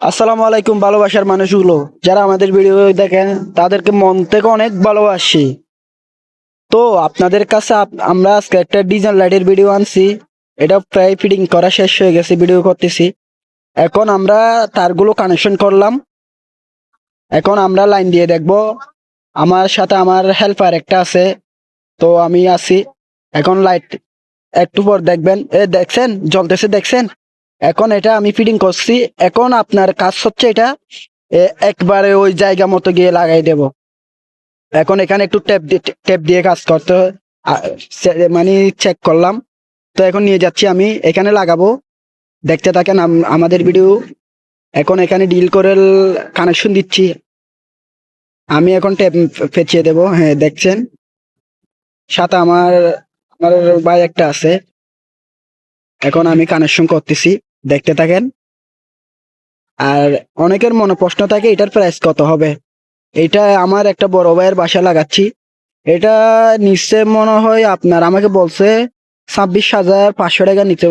আসসালামু আলাইকুম ভালোবাসার মানুষগুলো, যারা আমাদের ভিডিও দেখেন তাদেরকে মন থেকে অনেক ভালোবাসি। তো আপনাদের কাছে আমরা আজকে একটা ডিজাইন লাইটের ভিডিও আনছি। এটা প্রায় ফিটিং করা শেষ হয়ে গেছে, ভিডিও করতেছি। এখন আমরা তারগুলো কানেকশন করলাম। এখন আমরা লাইন দিয়ে দেখব। আমার সাথে আমার হেল্পার একটা আছে, তো আমি আছি। এখন লাইট একটু পর দেখবেন, দেখছেন জ্বলতেছে, দেখছেন? এখন এটা আমি ফিটিং করছি। এখন আপনার কাজ হচ্ছে এটা একবারে ওই জায়গা মতো গিয়ে লাগাই দেব। এখন এখানে একটু টেপ দিয়ে কাজ করতে হয়। মানে চেক করলাম। তো এখন নিয়ে যাচ্ছি, আমি এখানে লাগাবো। দেখতে থাকেন আমাদের ভিডিও। এখন এখানে ডিল করে কানেকশন দিচ্ছি। আমি এখন টেপ পেঁচিয়ে দেবো। হ্যাঁ, দেখছেন? সাথে আমার আমার ভাই একটা আছে। এখন আমি কানেকশন করতেছি, দেখতে থাকেন। আর অনেকের মনে প্রশ্ন থাকে এটার প্রাইস কত হবে। এটা আমার একটা বড় ভাইয়ের বাসা লাগাচ্ছি। এটা নিশ্চয় মনে হয় আপনার আমাকে বলছে 26,500 টাকা নিতে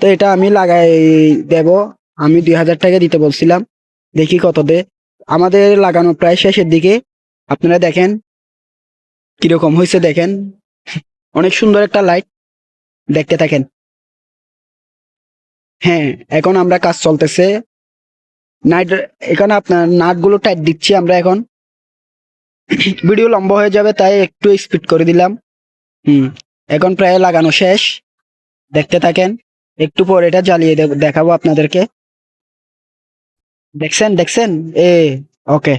তো এটা আমি লাগাই দেব। আমি 2,000 টাকা দিতে বলছিলাম, দেখি কত দে। আমাদের লাগানো প্রায় শেষের দিকে। আপনারা দেখেন কিরকম হয়েছে, দেখেন। অনেক সুন্দর একটা লাইট, দেখতে থাকেন। হ্যাঁ, এখন আমরা কাজ চলতেছে। নাইট এখানে আপনার নাটগুলো টাইট দিচ্ছি আমরা এখন। ভিডিও লম্বা হয়ে যাবে তাই একটু স্পিড করে দিলাম। হুম। এখন প্রায় লাগানো শেষ, দেখতে থাকেন। একটু পর এটা জ্বালিয়ে দেখাবো আপনাদেরকে। দেখছেন দেখছেন? এ ওকে।